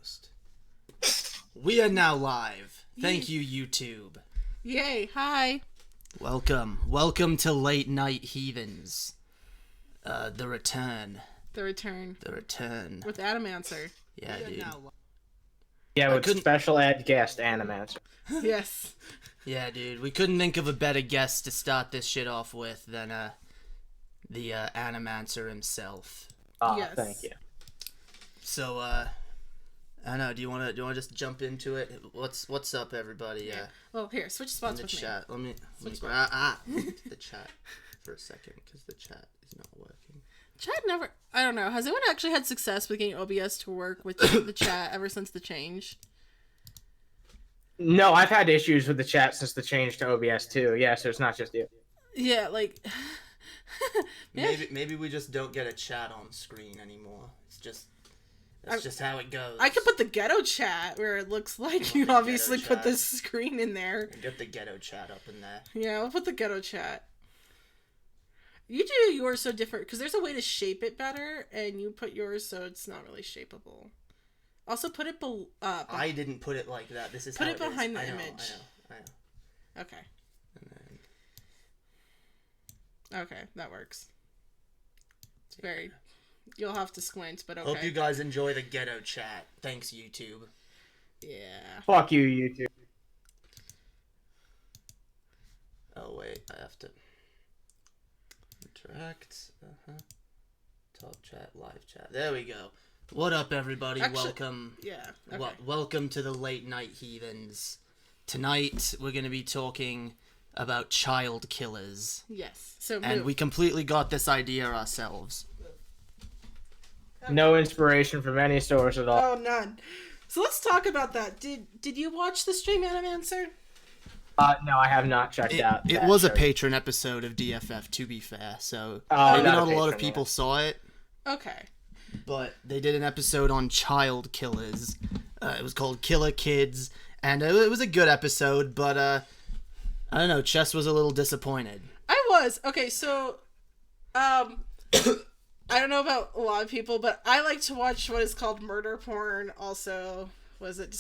almost. We are now live. Thank you, YouTube. Yay, hi. Welcome to Late Night Heathens. The return. The return. With Adamancer. Yeah, dude. Yeah, with special ed guest Animaster. Yes. Yeah, dude. We couldn't think of a better guest to start this shit off with than the Animaster himself. Oh, yes. Thank you. So, I don't know. Do you wanna just jump into it? What's up, everybody? Well, here, switch spots in the with chat. me. Let me to the chat for a second because the chat is not working. Chat never. I don't know. Has anyone actually had success with getting OBS to work with the chat ever since the change? No, I've had issues with the chat since the change to OBS too. Yeah, so it's not just you. Yeah, like. Maybe we just don't get a chat on screen anymore. That's just how it goes. I could put the ghetto chat where it looks like you obviously put the screen in there. Get the ghetto chat up in there. Yeah, we'll put the ghetto chat. You do yours so different because there's a way to shape it better, and you put yours so it's not really shapeable. Also, put it I didn't put it like that. This is put how it behind the I know, image. I know. Okay. And then... Okay, that works. It's very. You'll have to squint, but okay. Hope you guys enjoy the ghetto chat. Thanks, YouTube. Yeah. Fuck you, YouTube. Oh wait, I have to interact. Top chat, live chat. There we go. What up, everybody? Welcome. Yeah. Okay. Welcome to the Late Night Heathens. Tonight we're gonna be talking about child killers. Yes. So. And we completely got this idea ourselves. No inspiration from any source at all. Oh, none. So let's talk about that. Did you watch the stream, Animaster? No, I have not checked out. It was a patron episode of DFF, to be fair, so maybe not a lot of people saw it. Okay. But they did an episode on child killers. It was called Killer Kids, and it was a good episode, but I don't know, Chess was a little disappointed. I was. Okay, so I don't know about a lot of people, but I like to watch what is called murder porn. Also, was it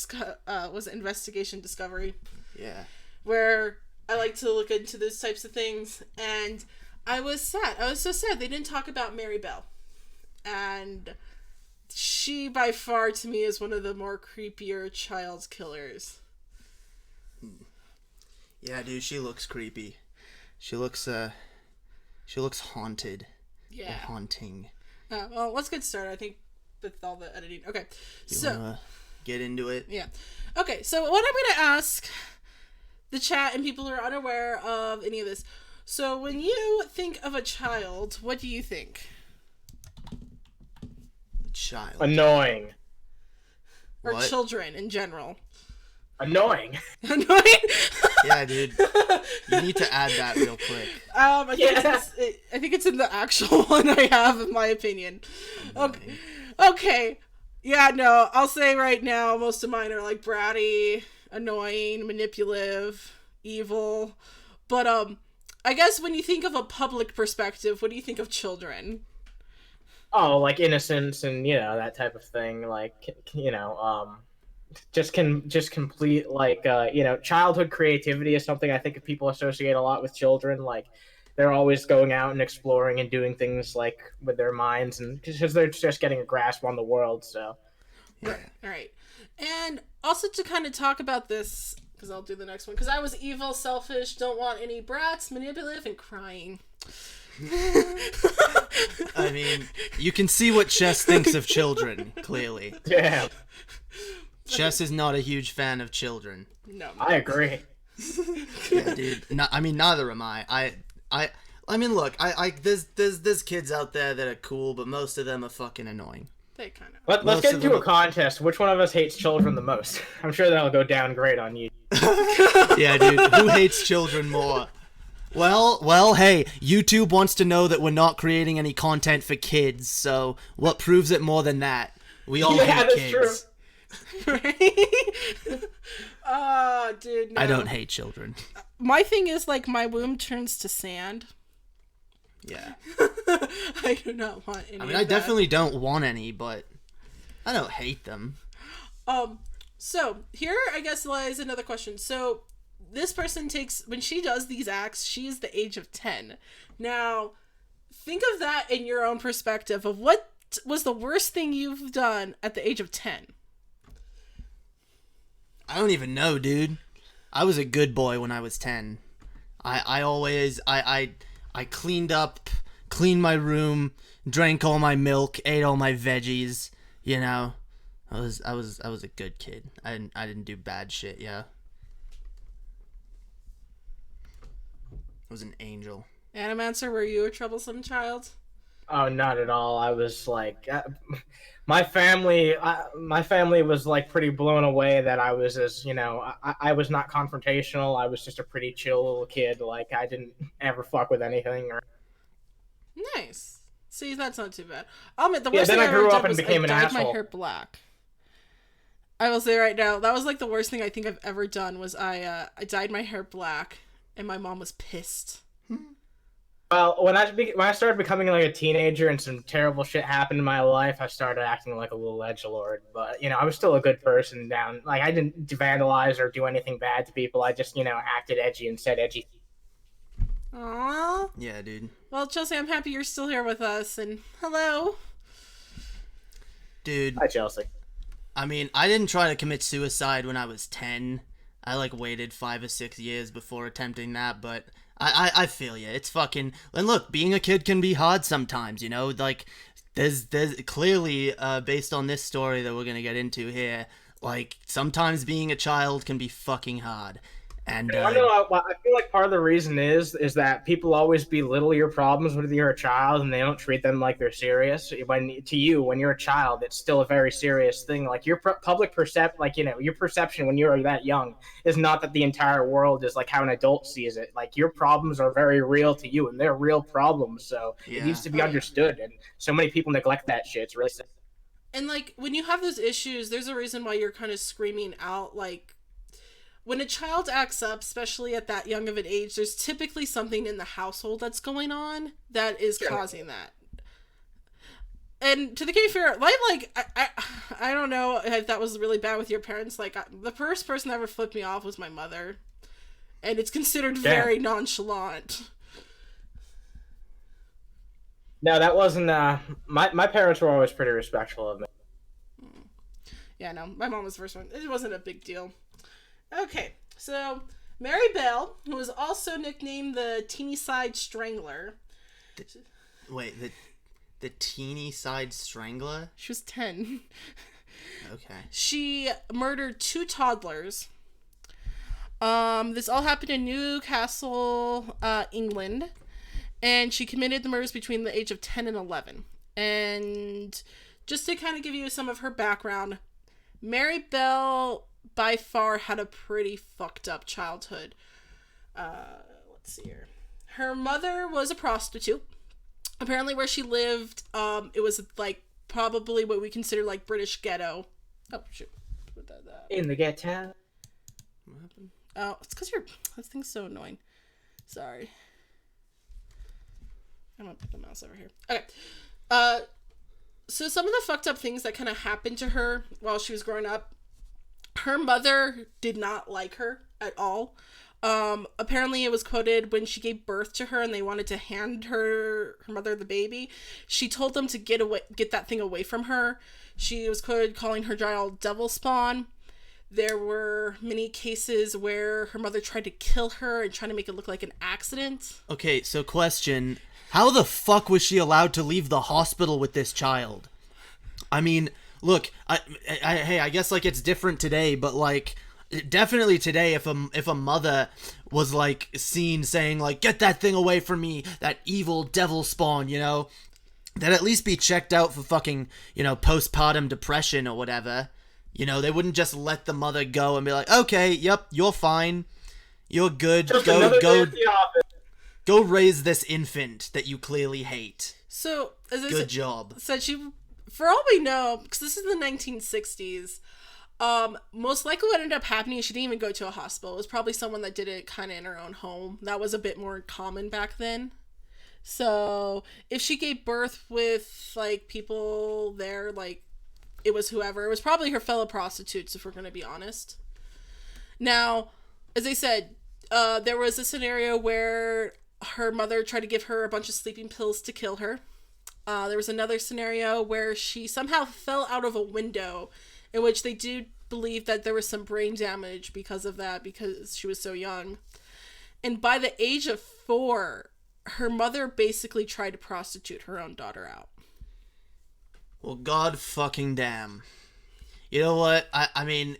Investigation Discovery? Yeah. Where I like to look into those types of things, and I was sad. I was so sad they didn't talk about Mary Bell, and she by far to me is one of the more creepier child killers. Yeah, dude, she looks creepy. She looks haunted. Yeah. Or haunting. Well, let's get started. I think with all the editing. Okay, you wanna get into it? Yeah. Okay, so what I'm gonna ask the chat and people who are unaware of any of this. So when you think of a child, what do you think? A child. Annoying. Or what? Children in general. Annoying. Annoying? Yeah, dude. You need to add that real quick. I think it's in the actual one I have, in my opinion. Okay. Yeah, no, I'll say right now, most of mine are like bratty, annoying, manipulative, evil. But, I guess when you think of a public perspective, what do you think of children? Oh, like innocence and, that type of thing. Like, just complete, like, childhood creativity is something I think people associate a lot with children. Like, they're always going out and exploring and doing things, like, with their minds, and because they're just getting a grasp on the world, so. Yeah. Right. And also to kind of talk about this, because I'll do the next one, because I was evil, selfish, don't want any brats, manipulative, and crying. I mean, you can see what Chess thinks of children, clearly. Yeah. Chess is not a huge fan of children. No. I agree. Yeah, dude. No, I mean, neither am I. I mean, look, there's kids out there that are cool, but most of them are fucking annoying. They kind of. Let's get into a contest. Which one of us hates children the most? I'm sure that'll go down great on you. Yeah, dude. Who hates children more? Well, hey, YouTube wants to know that we're not creating any content for kids, so what proves it more than that? We all hate kids. True. Oh, dude, no. I don't hate children. My thing is, like, my womb turns to sand. Yeah. I do not want any I mean, I definitely don't want any, but I don't hate them. So here I guess lies another question. So this person when she does these acts, she is the age of 10. Now, think of that in your own perspective of what was the worst thing you've done at the age of 10. I don't even know, dude. I was a good boy when I was 10. I always cleaned up, cleaned my room, drank all my milk, ate all my veggies, you know. I was a good kid. I didn't do bad shit, yeah. I was an angel. Animancer, were you a troublesome child? Oh, not at all. I was like, my family was like pretty blown away that I was I was not confrontational. I was just a pretty chill little kid. Like I didn't ever fuck with anything. Nice. See, that's not too bad. I'll admit the worst then thing I grew ever up did and was became I an dyed asshole. my hair black. I will say right now, that was like the worst thing I think I've ever done was I dyed my hair black and my mom was pissed. Well, when I started becoming like a teenager and some terrible shit happened in my life, I started acting like a little edgelord. But I was still a good person down. Like I didn't vandalize or do anything bad to people. I just acted edgy and said edgy. Aww. Yeah, dude. Well, Chelsea, I'm happy you're still here with us. And hello, dude. Hi, Chelsea. I mean, I didn't try to commit suicide when I was 10. I like waited 5 or 6 years before attempting that, but I feel you. It's fucking... And look, being a kid can be hard sometimes, you know? Like, there's clearly, based on this story that we're gonna get into here, like, sometimes being a child can be fucking hard. And I feel like part of the reason is that people always belittle your problems when you're a child, and they don't treat them like they're serious. When you're a child, it's still a very serious thing. Like your public your perception when you're that young is not that the entire world is like how an adult sees it. Like your problems are very real to you, and they're real problems. So it needs to be understood. And so many people neglect that shit. It's really sad. And like when you have those issues, there's a reason why you're kind of screaming out like. When a child acts up, especially at that young of an age, there's typically something in the household that's going on that is causing that. And to the case fair, I don't know if that was really bad with your parents. Like, the first person that ever flipped me off was my mother. And it's considered very nonchalant. No, that wasn't, my parents were always pretty respectful of me. Yeah, no, my mom was the first one. It wasn't a big deal. Okay, so Mary Bell, who was also nicknamed the Teeny Side Strangler. Wait, the Teeny Side Strangler? She was 10. Okay. She murdered 2 toddlers. This all happened in Newcastle, England. And she committed the murders between the age of 10 and 11. And just to kind of give you some of her background, Mary Bell by far had a pretty fucked up childhood. Let's see here. Her mother was a prostitute. Apparently where she lived, it was like probably what we consider like British ghetto. Oh, shoot. In the ghetto. What happened? Oh, it's because this thing's so annoying. Sorry. I'm gonna put the mouse over here. Okay. So some of the fucked up things that kind of happened to her while she was growing up, her mother did not like her at all. Apparently it was quoted when she gave birth to her and they wanted to hand her mother the baby. She told them to get that thing away from her. She was quoted calling her child devil spawn. There were many cases where her mother tried to kill her and trying to make it look like an accident. Okay, so question. How the fuck was she allowed to leave the hospital with this child? I mean, look, I guess like it's different today, but like definitely today if a mother was like seen saying like get that thing away from me, that evil devil spawn, you know, they'd at least be checked out for fucking, you know, postpartum depression or whatever. You know, they wouldn't just let the mother go and be like, okay, yep, you're fine, you're good, go raise this infant that you clearly hate. So as I good job. Said she, for all we know, because this is the 1960s, most likely what ended up happening is she didn't even go to a hospital. It was probably someone that did it kind of in her own home. That was a bit more common back then. So if she gave birth with like people there, like it was whoever. It was probably her fellow prostitutes, if we're going to be honest. Now, as I said, there was a scenario where her mother tried to give her a bunch of sleeping pills to kill her. There was another scenario where she somehow fell out of a window, in which they do believe that there was some brain damage because of that, because she was so young. And by the age of 4, her mother basically tried to prostitute her own daughter out. Well, god fucking damn. You know what? I mean,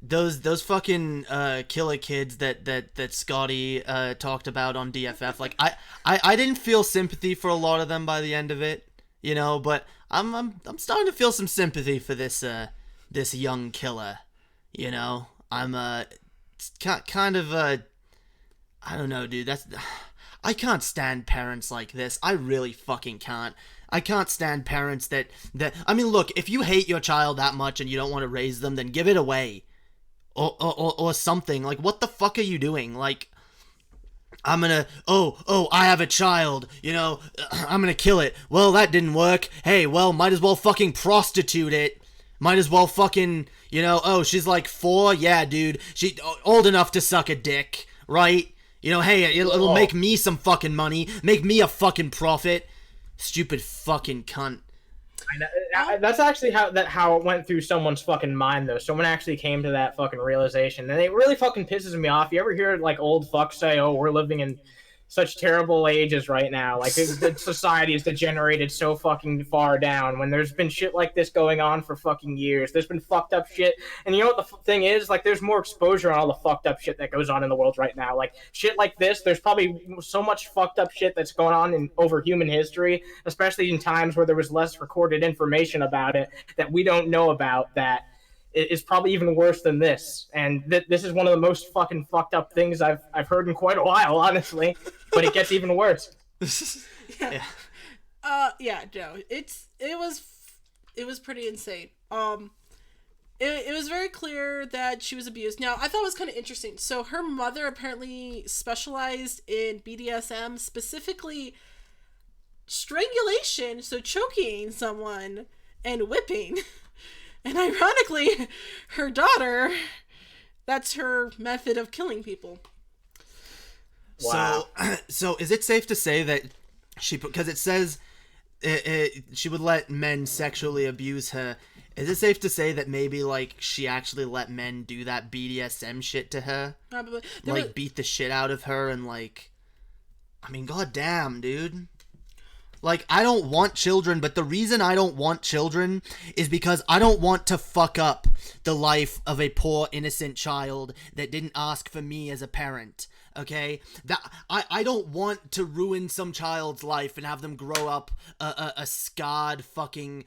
those fucking killer kids that Scotty talked about on DFF, like I didn't feel sympathy for a lot of them by the end of it, you know, but I'm starting to feel some sympathy for this young killer, you know. I'm kind of I don't know, dude. I can't stand parents like this. I really fucking can't. I can't stand parents that I mean, look, if you hate your child that much and you don't want to raise them, then give it away. Or something. Like, what the fuck are you doing? Like, I'm gonna, I have a child, you know, I'm gonna kill it. Well, that didn't work. Hey, well, might as well fucking prostitute it. Might as well fucking, you know, oh, she's like 4? Yeah, dude. She old enough to suck a dick, right? You know, hey, it'll make me some fucking money. Make me a fucking profit. Stupid fucking cunt. That's actually how it went through someone's fucking mind, though. Someone actually came to that fucking realization, and it really fucking pisses me off. You ever hear like old fucks say, "Oh, we're living in such terrible ages right now. Like the society is degenerated so fucking far down." When there's been shit like this going on for fucking years, there's been fucked up shit, and you know what the thing is? Like, there's more exposure on all the fucked up shit that goes on in the world right now. Like shit like this, there's probably so much fucked up shit that's going on over human history, especially in times where there was less recorded information about it that we don't know about, that is probably even worse than this. And this is one of the most fucking fucked up things I've heard in quite a while, honestly. But it gets even worse. Yeah. Yeah, Joe. It was pretty insane. It was very clear that she was abused. Now, I thought it was kind of interesting. So her mother apparently specialized in BDSM, specifically strangulation, so choking someone and whipping. And ironically, her daughter, that's her method of killing people. Wow. So is it safe to say that because it says she would let men sexually abuse her, is it safe to say that maybe, like, she actually let men do that BDSM shit to her? Probably. Like, beat the shit out of her and, like, I mean, goddamn, dude. Like, I don't want children, but the reason I don't want children is because I don't want to fuck up the life of a poor, innocent child that didn't ask for me as a parent, okay? I don't want to ruin some child's life and have them grow up a scarred, fucking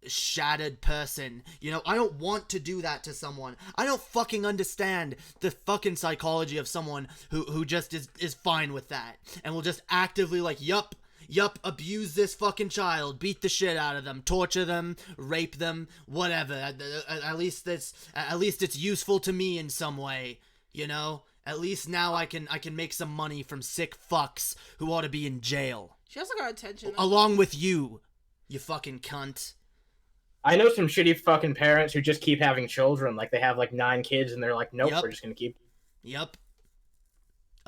shattered person. You know, I don't want to do that to someone. I don't fucking understand the fucking psychology of someone who just is fine with that and will just actively, like, yup, abuse this fucking child, beat the shit out of them, torture them, rape them, whatever. At least it's useful to me in some way, you know? At least now I can make some money from sick fucks who ought to be in jail. She also got attention. Along with you fucking cunt. I know some shitty fucking parents who just keep having children. Like, they have like 9 kids and they're like, nope, we're just gonna keep. Yep.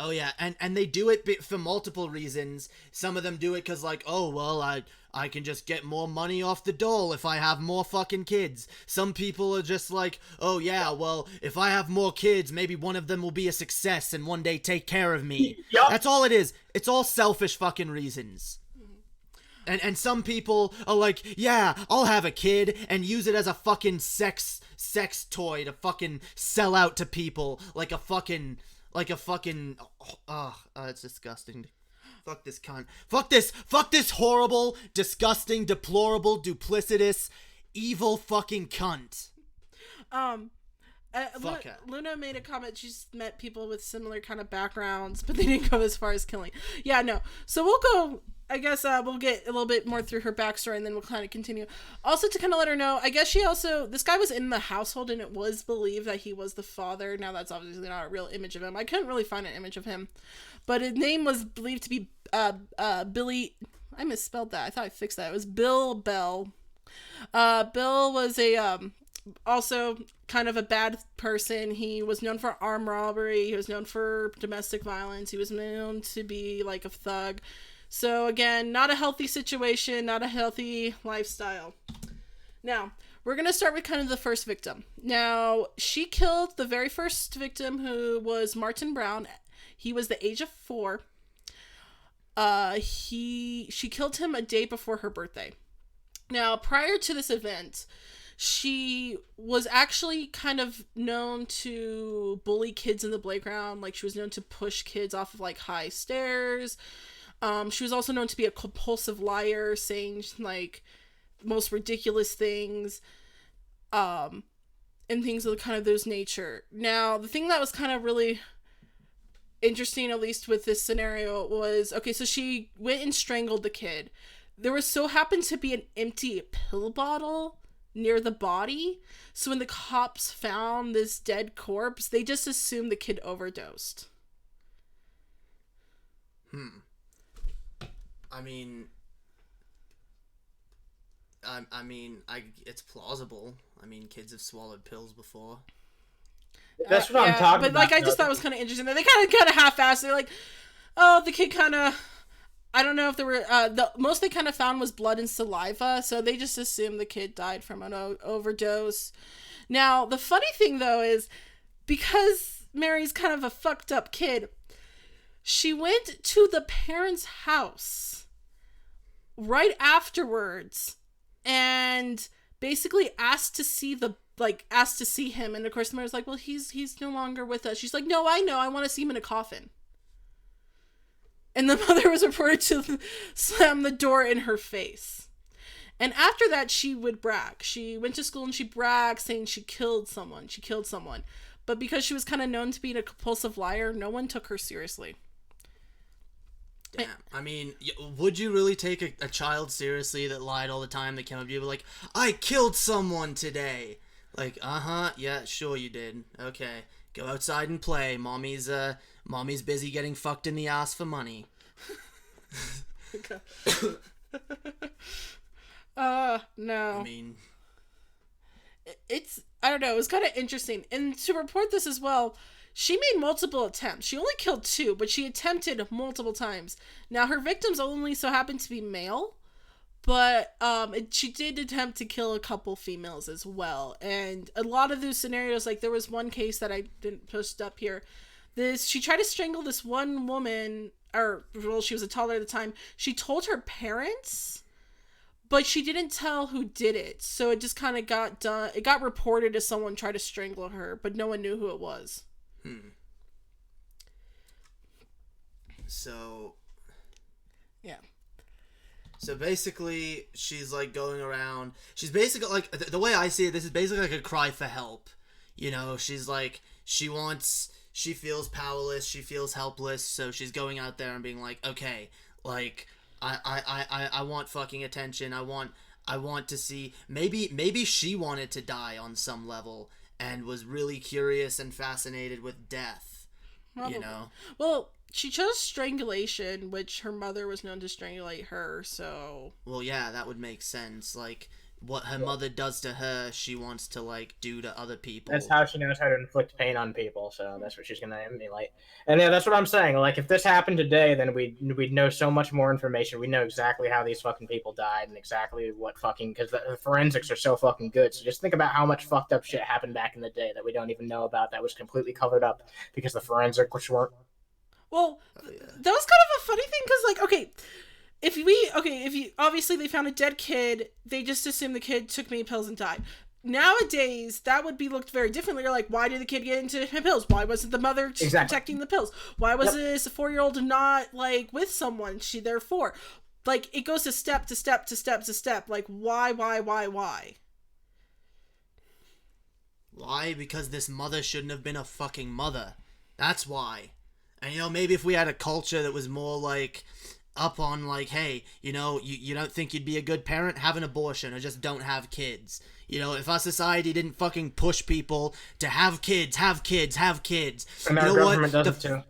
Oh yeah, and they do it for multiple reasons. Some of them do it because, like, oh, well, I can just get more money off the dole if I have more fucking kids. Some people are just like, oh yeah, well, if I have more kids, maybe one of them will be a success and one day take care of me. Yep. That's all it is. It's all selfish fucking reasons. And some people are like, yeah, I'll have a kid and use it as a fucking sex toy to fucking sell out to people like a fucking, it's disgusting. Fuck this cunt. Fuck this horrible, disgusting, deplorable, duplicitous, evil fucking cunt. Fuck her. Luna made a comment. She's met people with similar kind of backgrounds, but they didn't go as far as killing. Yeah, no. So we'll go. I guess we'll get a little bit more through her backstory, and then we'll kind of continue. Also, to kind of let her know, I guess this guy was in the household, and it was believed that he was the father. Now, that's obviously not a real image of him. I couldn't really find an image of him. But his name was believed to be Billy. I misspelled that. I thought I fixed that. It was Bill Bell. Bill was a also kind of a bad person. He was known for armed robbery. He was known for domestic violence. He was known to be like a thug. So again, not a healthy situation, not a healthy lifestyle. Now, we're going to start with kind of the first victim. Now, she killed the very first victim, who was Martin Brown. He was the age of 4. She killed him a day before her birthday. Now, prior to this event, she was actually kind of known to bully kids in the playground. Like, she was known to push kids off of, like, high stairs. She was also known to be a compulsive liar, saying, like, most ridiculous things, and things of kind of those nature. Now, the thing that was kind of really interesting, at least with this scenario, was, okay, so she went and strangled the kid. There was so happened to be an empty pill bottle near the body, so when the cops found this dead corpse, they just assumed the kid overdosed. It's plausible. I mean, kids have swallowed pills before. That's what I'm talking but, about. Like, I just thought it was kind of interesting. They kind of half-assed. They're like, oh, the kid kind of... I don't know if there were... the most they kind of found was blood and saliva, so they just assumed the kid died from an overdose. Now, the funny thing, though, is because Mary's kind of a fucked up kid, she went to the parents' house right afterwards and basically asked to see him, and of course the mother's like, well, he's no longer with us. She's like, no, I know, I want to see him in a coffin. And the mother was reported to slam the door in her face. And after that, she would brag. She went to school and she bragged, saying she killed someone. But because she was kind of known to be a compulsive liar, no one took her seriously. Damn. I mean, would you really take a child seriously that lied all the time, that came up to you like, I killed someone today? Like, yeah, sure you did. Okay, go outside and play. Mommy's busy getting fucked in the ass for money. No. I mean... I don't know, it was kind of interesting. And to report this as well, she made multiple attempts. She only killed 2, but she attempted multiple times. Now, her victims only so happened to be male, but she did attempt to kill a couple females as well. And a lot of those scenarios, like there was one case that I didn't post up here. She tried to strangle this one woman, she was a toddler at the time. She told her parents, but she didn't tell who did it. So it just kind of got done. It got reported as someone tried to strangle her, but no one knew who it was. So... yeah. So basically, she's like going around. She's basically like, the way I see it, this is basically like a cry for help. You know, she's like, she feels powerless, she feels helpless, so she's going out there and being like, okay, like, I want fucking attention. I want to see, maybe she wanted to die on some level and was really curious and fascinated with death. Probably. You know? Well, she chose strangulation, which her mother was known to strangulate her, so... Well, yeah, that would make sense. Like, what her mother does to her, she wants to, like, do to other people. That's how she knows how to inflict pain on people, so that's what she's gonna emulate. And yeah, that's what I'm saying. Like, if this happened today, then we'd know so much more information. We know exactly how these fucking people died and exactly what fucking... Because the forensics are so fucking good. So just think about how much fucked up shit happened back in the day that we don't even know about, that was completely covered up because the forensics weren't... Well, that was kind of a funny thing, because, like, okay... If you obviously they found a dead kid, they just assumed the kid took many pills and died. Nowadays, that would be looked very differently. You're like, why did the kid get into pills? Why wasn't the mother protecting the pills? Why was this 4-year-old not, like, with someone she therefore? Like, it goes to step to step to step to step. Like, why? Why? Because this mother shouldn't have been a fucking mother. That's why. And, you know, maybe if we had a culture that was more, like... up on, like, hey, you know, you don't think you'd be a good parent? Have an abortion or just don't have kids. You know, if our society didn't fucking push people to have kids. And you our know government what? does it too.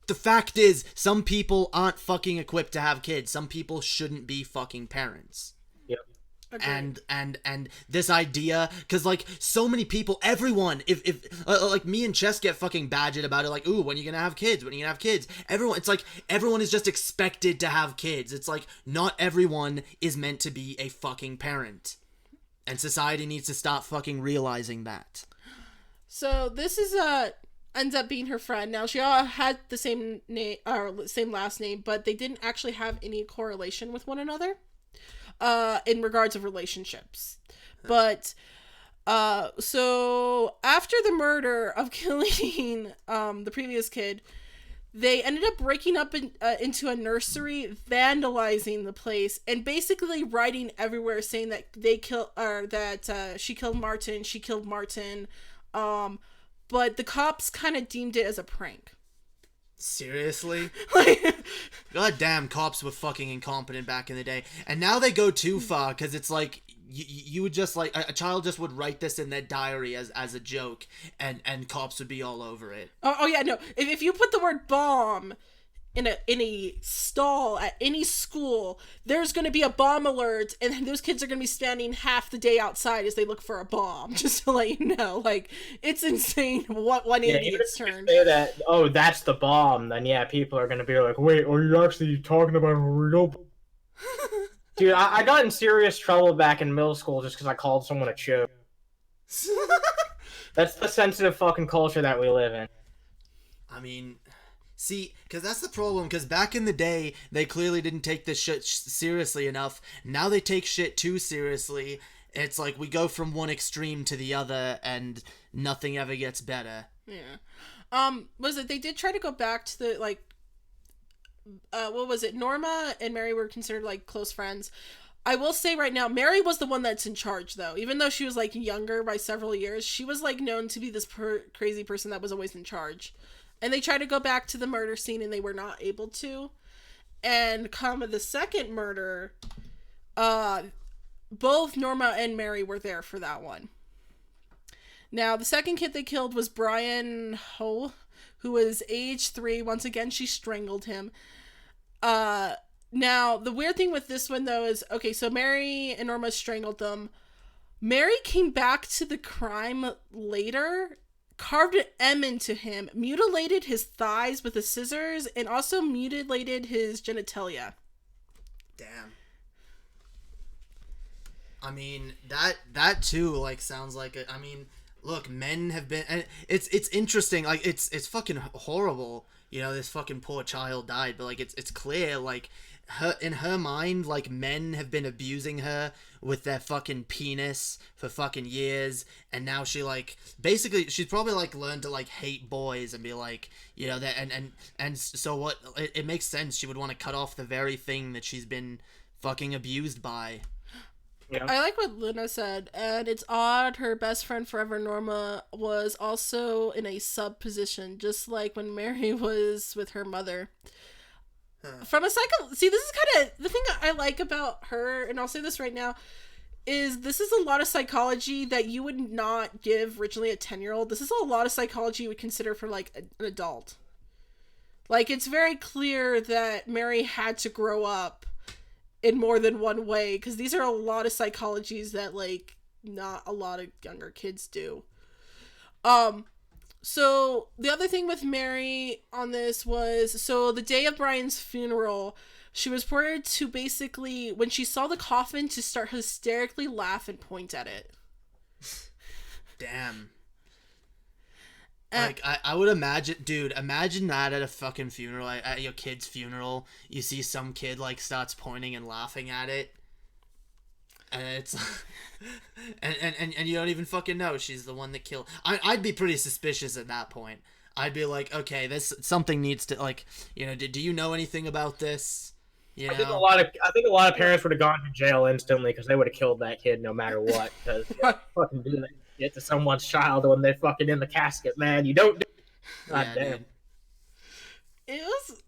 The fact is, some people aren't fucking equipped to have kids. Some people shouldn't be fucking parents. Yep. Agreed. and this idea, because like so many people, everyone, if like me and Chess get fucking badgered about it, like, ooh, when are you gonna have kids, when are you gonna have kids, everyone, it's like everyone is just expected to have kids. It's like not everyone is meant to be a fucking parent, and society needs to start fucking realizing that. So this is ends up being her friend. Now she all had the same name or same last name, but they didn't actually have any correlation with one another in regards of relationships. But so after the murder of killing the previous kid, they ended up breaking up into a nursery, vandalizing the place, and basically writing everywhere saying that they kill or that she killed Martin. She killed Martin. But the cops kind of deemed it as a prank. Seriously? Like, God damn, cops were fucking incompetent back in the day. And now they go too far, because it's like, you would just, like, a child just would write this in their diary as a joke, and cops would be all over it. oh yeah, no. If you put the word bomb in a stall at any school, there's going to be a bomb alert, and those kids are going to be standing half the day outside as they look for a bomb, just to let you know. Like, it's insane what 180 it's turned. Say that, oh, that's the bomb, then yeah, people are going to be like, wait, are you actually talking about a real bomb? Dude, I got in serious trouble back in middle school just because I called someone a choke. That's the sensitive fucking culture that we live in. I mean, see, because that's the problem, because back in the day, they clearly didn't take this shit seriously enough. Now they take shit too seriously. It's like we go from one extreme to the other, and nothing ever gets better. Yeah. Was it, they did try to go back to the, like, what was it? Norma and Mary were considered, like, close friends. I will say right now, Mary was the one that's in charge, though. Even though she was, like, younger by several years, she was, like, known to be this crazy person that was always in charge. And they tried to go back to the murder scene, and they were not able to. And come with the second murder, both Norma and Mary were there for that one. Now, the second kid they killed was Brian Ho, who was age 3. Once again, she strangled him. Now, the weird thing with this one, though, is, okay, so Mary and Norma strangled them. Mary came back to the crime later, carved an M into him, mutilated his thighs with the scissors, and also mutilated his genitalia. Damn. I mean, that too, like, sounds like a, I mean, look, men have been, and it's interesting, like, it's fucking horrible, you know, this fucking poor child died, but, like, it's clear, like, in her mind, like, men have been abusing her with their fucking penis for fucking years, and now she, like, basically, she's probably, like, learned to, like, hate boys and be like, you know, that, and so what, it makes sense, she would want to cut off the very thing that she's been fucking abused by. Yeah. I like what Luna said, and it's odd her best friend forever, Norma, was also in a sub position, just like when Mary was with her mother. From a see, this is kind of the thing I like about her, and I'll say this right now, is this is a lot of psychology that you would not give originally a 10-year-old. This is a lot of psychology you would consider for, like, an adult. Like, it's very clear that Mary had to grow up in more than one way, because these are a lot of psychologies that, like, not a lot of younger kids do. So the other thing with Mary on this was, so the day of Brian's funeral, she was reported to basically, when she saw the coffin, to start hysterically laugh and point at it. Damn. Like, I would imagine, dude, imagine that at a fucking funeral, at your kid's funeral, you see some kid, like, starts pointing and laughing at it, and it's, and you don't even fucking know she's the one that killed. I'd be pretty suspicious at that point. I'd be like, okay, something needs to, like, you know, do you know anything about this? You know? I think a lot of parents would have gone to jail instantly because they would have killed that kid no matter what, because fucking do that shit to someone's child when they're fucking in the casket, man. You don't do. God damn. Dude. It was.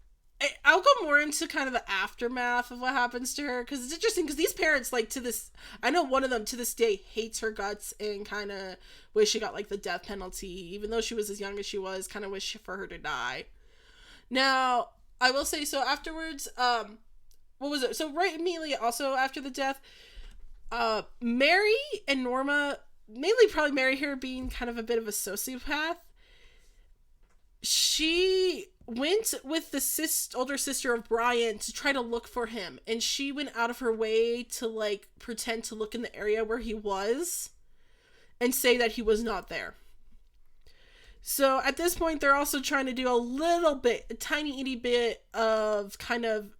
I'll go more into kind of the aftermath of what happens to her, because it's interesting, because these parents, like, to this, I know one of them to this day hates her guts and kind of wish she got, like, the death penalty, even though she was as young as she was, kind of wish for her to die. Now, I will say, so afterwards, what was it? So right immediately also after the death, Mary and Norma, mainly probably Mary here being kind of a bit of a sociopath, she went with the older sister of Brian to try to look for him, and she went out of her way to like pretend to look in the area where he was and say that he was not there. So at this point, they're also trying to do a tiny itty bit of kind of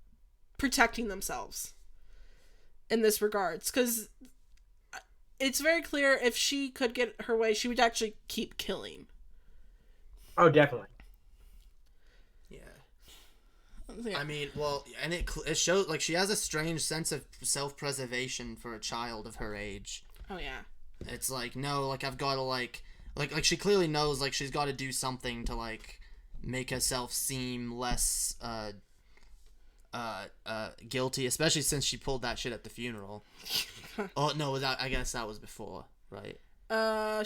protecting themselves in this regards, because it's very clear if she could get her way, she would actually keep killing. Oh, definitely. Yeah. I mean, well, and it shows, like, she has a strange sense of self-preservation for a child of her age. Oh, yeah. It's like, no, like, I've got to, like, she clearly knows, like, she's got to do something to, like, make herself seem less, guilty, especially since she pulled that shit at the funeral. Oh, no, I guess that was before, right?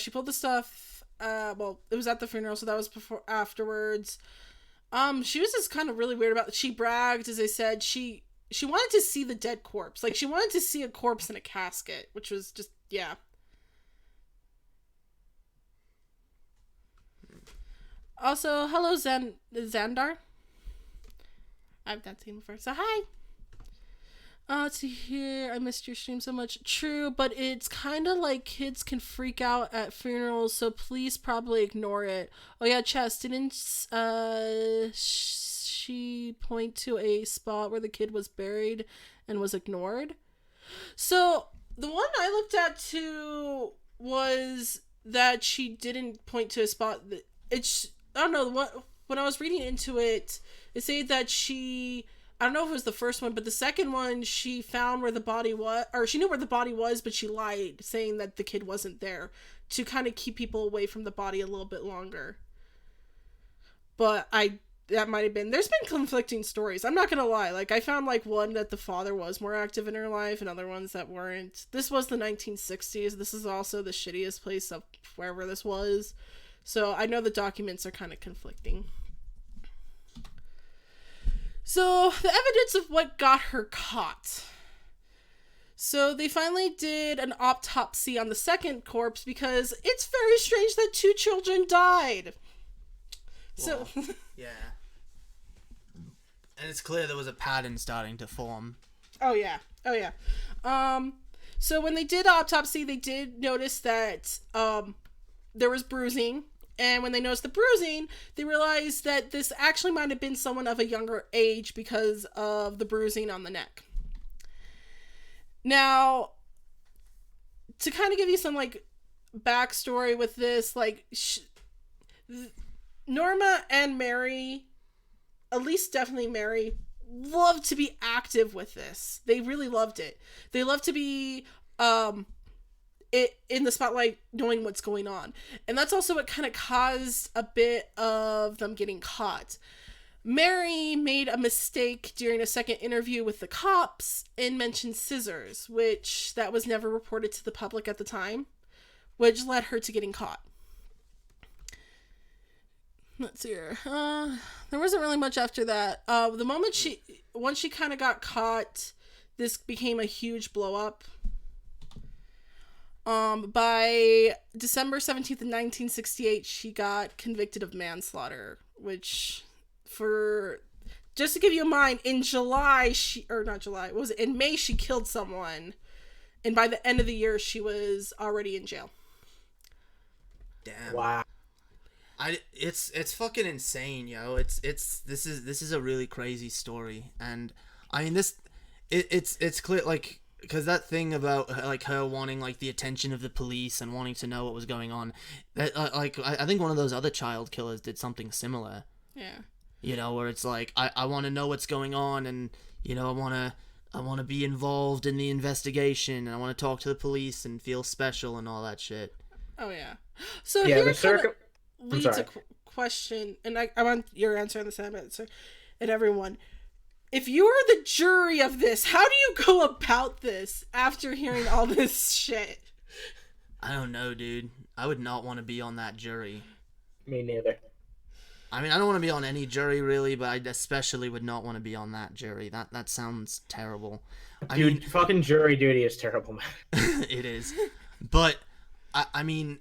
She pulled the stuff, well, it was at the funeral, so that was afterwards. She was just kind of really weird about it. She bragged, as I said, she wanted to see the dead corpse. Like, she wanted to see a corpse in a casket, which was just, yeah. Also, hello, Xandar. I've not seen him before, so hi. Let's see here. I missed your stream so much. True, but it's kind of like kids can freak out at funerals, so please probably ignore it. Oh yeah, Chess, didn't she point to a spot where the kid was buried and was ignored? So the one I looked at too was that she didn't point to a spot. I don't know, when I was reading into it, it said that I don't know if it was the first one, but the second one, she found where the body was, or she knew where the body was, but she lied, saying that the kid wasn't there, to kind of keep people away from the body a little bit longer. But that might have been, there's been conflicting stories. I'm not gonna lie, like, I found, like, one that the father was more active in her life, and other ones that weren't. This was the 1960s. This is also the shittiest place of wherever this was. So I know the documents are kind of conflicting. So, the evidence of what got her caught. So, they finally did an autopsy on the second corpse because it's very strange that 2 children died. Well, so, yeah. And it's clear there was a pattern starting to form. Oh, yeah. So, when they did autopsy, they did notice that there was bruising. And when they noticed the bruising, they realized that this actually might have been someone of a younger age because of the bruising on the neck. Now, to kind of give you some, like, backstory with this, like, Norma and Mary, at least definitely Mary, loved to be active with this. They really loved it. They loved to be, in the spotlight, knowing what's going on. And that's also what kind of caused a bit of them getting caught. Mary made a mistake during a second interview with the cops and mentioned scissors, which that was never reported to the public at the time, which led her to getting caught. Let's see here. There wasn't really much after that. The moment once she kind of got caught, this became a huge blow up. By December 17th of 1968, she got convicted of manslaughter, which, just to give you a mind, in May, she killed someone, and by the end of the year, she was already in jail. Damn. Wow. It's fucking insane, yo. This is a really crazy story, and I mean it's clear, like, because that thing about, like, her wanting, like, the attention of the police and wanting to know what was going on, that, like, I think one of those other child killers did something similar. Yeah. You know, where it's like, I want to know what's going on, and, you know, I want to be involved in the investigation, and I want to talk to the police and feel special and all that shit. Oh, yeah. So yeah, here the leads a question, and I want your answer on this, and everyone. If you were the jury of this, how do you go about this after hearing all this shit? I don't know, dude. I would not want to be on that jury. Me neither. I mean, I don't want to be on any jury, really, but I especially would not want to be on that jury. That sounds terrible. Dude, fucking jury duty is terrible, man. It is. But, I mean...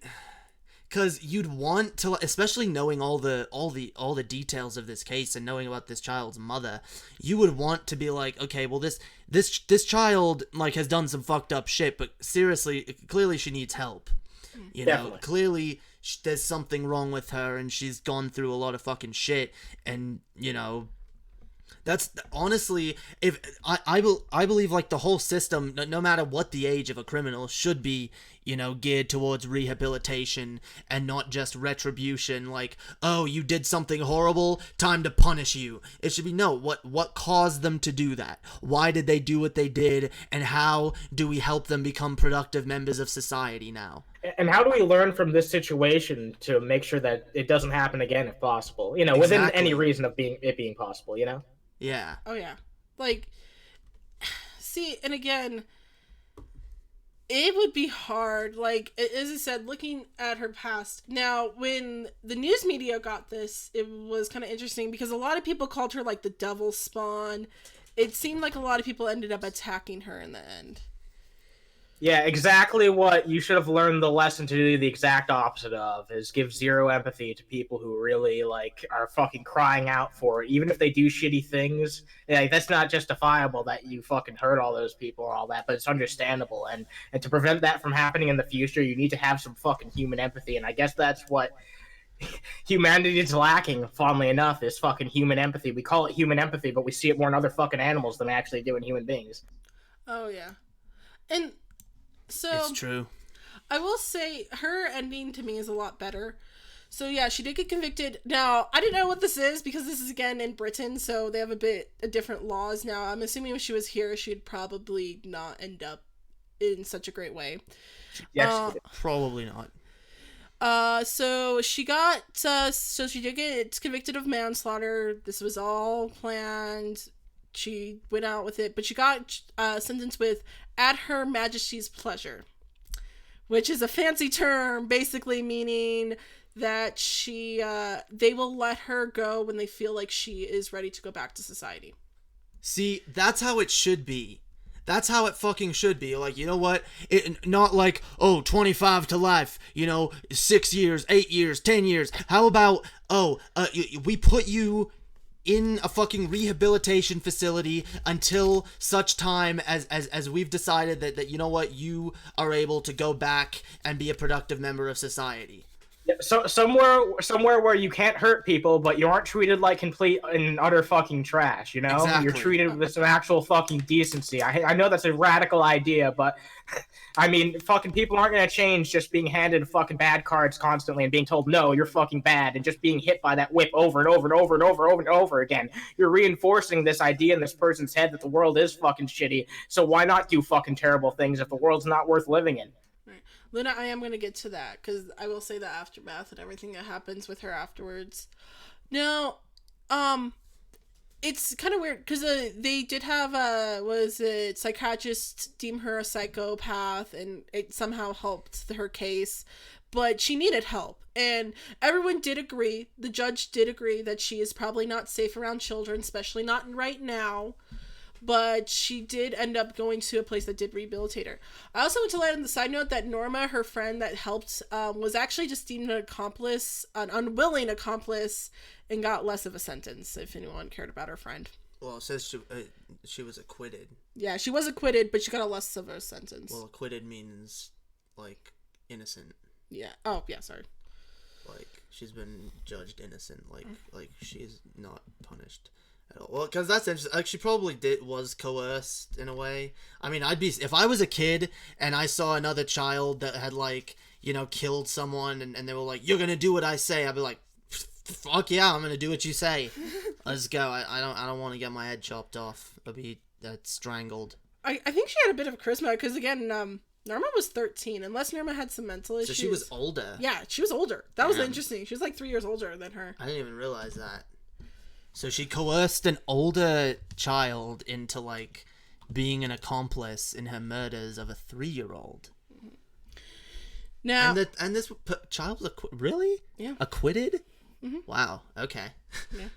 Because you'd want to, especially knowing all the details of this case and knowing about this child's mother, you would want to be like, okay, well this child like has done some fucked up shit, but seriously, clearly she needs help. You know, clearly there's something wrong with her, and she's gone through a lot of fucking shit, and you know. That's honestly, if I believe like the whole system, no matter what the age of a criminal, should be, you know, geared towards rehabilitation and not just retribution. Like, oh, you did something horrible, time to punish you. It should be no. What caused them to do that? Why did they do what they did? And how do we help them become productive members of society now? And how do we learn from this situation to make sure that it doesn't happen again, if possible? You know, within any reason of it being possible. You know. Yeah. Oh, yeah. Like, see, and again, it would be hard. Like, as I said, looking at her past. Now, when the news media got this, it was kind of interesting because a lot of people called her, like, the devil spawn. It seemed like a lot of people ended up attacking her in the end. Yeah, exactly what you should have learned the lesson to do the exact opposite of is give zero empathy to people who really like are fucking crying out for it. Even if they do shitty things, like that's not justifiable that you fucking hurt all those people or all that, but it's understandable. And to prevent that from happening in the future, you need to have some fucking human empathy. And I guess that's what humanity is lacking, fondly enough, is fucking human empathy. We call it human empathy, but we see it more in other fucking animals than we actually do in human beings. Oh, yeah. And so, it's true. I will say her ending to me is a lot better. So yeah, she did get convicted. Now, I didn't know what this is because this is again in Britain, so they have a bit of different laws. Now, I'm assuming if she was here, she'd probably not end up in such a great way. Yes, probably not. So she did get convicted of manslaughter. This was all planned. She went out with it, but she got sentenced with at Her Majesty's pleasure, which is a fancy term, basically meaning that they will let her go when they feel like she is ready to go back to society. See, that's how it should be. That's how it fucking should be. Like, you know what? Not like, 25 to life, 6 years, 8 years, 10 years. How about, we put you in a fucking rehabilitation facility until such time as we've decided that you know what, you are able to go back and be a productive member of society. Yeah, so somewhere where you can't hurt people, but you aren't treated like complete and utter fucking trash, you know? Exactly. You're treated with some actual fucking decency. I know that's a radical idea, but I mean, fucking people aren't gonna change just being handed fucking bad cards constantly and being told, no, you're fucking bad, and just being hit by that whip over and over and over and over and over again. You're reinforcing this idea in this person's head that the world is fucking shitty, so why not do fucking terrible things if the world's not worth living in? Luna, I am going to get to that, because I will say the aftermath and everything that happens with her afterwards. Now, it's kind of weird, because they did have, psychiatrists deem her a psychopath, and it somehow helped her case, but she needed help, and everyone did agree, the judge did agree that she is probably not safe around children, especially not right now. But she did end up going to a place that did rehabilitate her. I also want to let on the side note that Norma, her friend that helped, was actually just deemed an accomplice, an unwilling accomplice, and got less of a sentence, if anyone cared about her friend. Well, it says she was acquitted. Yeah, she was acquitted, but she got a less of a sentence. Well, acquitted means, like, innocent. Yeah. Oh, yeah, sorry. Like, she's been judged innocent. Like she's not punished. Well, because that's interesting. Like, she probably was coerced in a way. I mean, if I was a kid and I saw another child that had, like, killed someone and they were like, you're gonna do what I say, I'd be like, fuck yeah, I'm gonna do what you say. Let's go. I don't want to get my head chopped off or be strangled. I think she had a bit of charisma because, again, Norma was 13, unless Norma had some mental issues. So she was older. Yeah, she was older. That was interesting. She was like 3 years older than her. I didn't even realize that. So she coerced an older child into, like, being an accomplice in her murders of a 3-year-old. Now, and this child was really? Yeah. Acquitted? Wow. Okay. Yeah.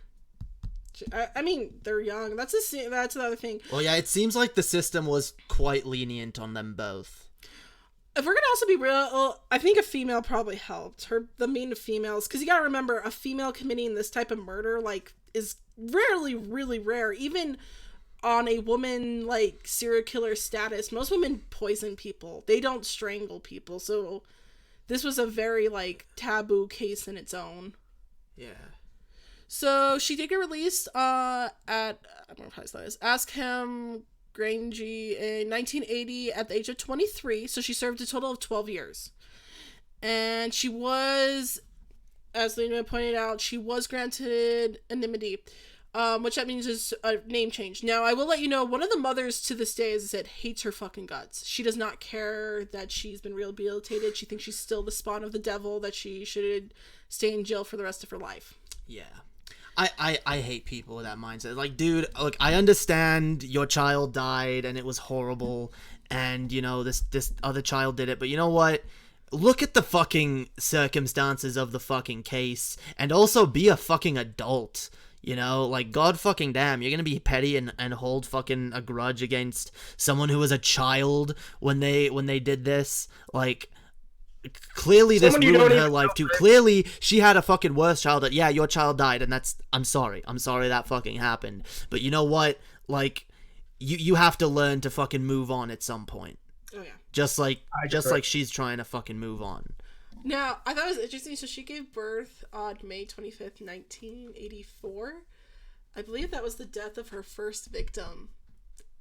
I mean, they're young. That's another thing. Well, yeah, it seems like the system was quite lenient on them both. If we're gonna also be real, I think a female probably helped. The main females, because you gotta remember, a female committing this type of murder, like, is rarely really rare. Even on a woman, like, serial killer status, most women poison people. They don't strangle people. So this was a very, like, taboo case in its own. Yeah. So she did get released at, I don't know how to say this, Askham Grange in 1980 at the age of 23. So she served a total of 12 years. And she was, as Lena pointed out, she was granted anonymity, which that means is a name change. Now, I will let you know, one of the mothers to this day, as I said, hates her fucking guts. She does not care that she's been rehabilitated. She thinks she's still the spawn of the devil, that she should stay in jail for the rest of her life. Yeah. I hate people with that mindset. Like, dude, look, I understand your child died and it was horrible and, you know, this other child did it, but you know what? Look at the fucking circumstances of the fucking case and also be a fucking adult. You know, like, god fucking damn, you're gonna be petty and hold fucking a grudge against someone who was a child when they did this. Like, clearly this ruined her life too. Clearly she had a fucking worse childhood. Yeah, your child died, and I'm sorry that fucking happened. But you know what? Like, you have to learn to fucking move on at some point. Oh yeah. Just like she's trying to fucking move on. Now, I thought it was interesting. So she gave birth on May 25th, 1984. I believe that was the death of her first victim.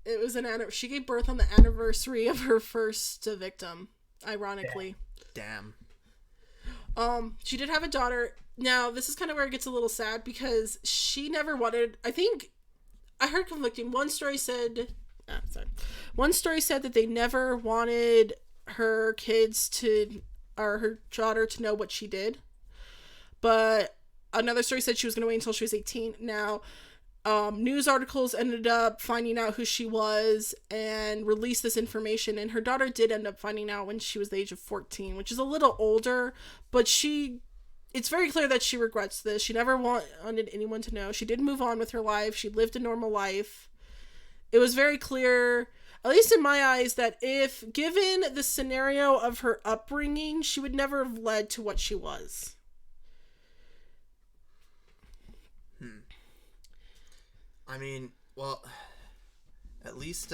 It was she gave birth on the anniversary of her first victim, ironically. Damn. She did have a daughter. Now, this is kind of where it gets a little sad because she never wanted, I think, I heard conflicting. One story said that they never wanted her her daughter to know what she did. But another story said she was going to wait until she was 18. Now, news articles ended up finding out who she was and released this information. And her daughter did end up finding out when she was the age of 14, which is a little older. But it's very clear that she regrets this. She never wanted anyone to know. She did move on with her life. She lived a normal life. It was very clear, at least in my eyes, that if given the scenario of her upbringing, she would never have led to what she was. I mean, well, at least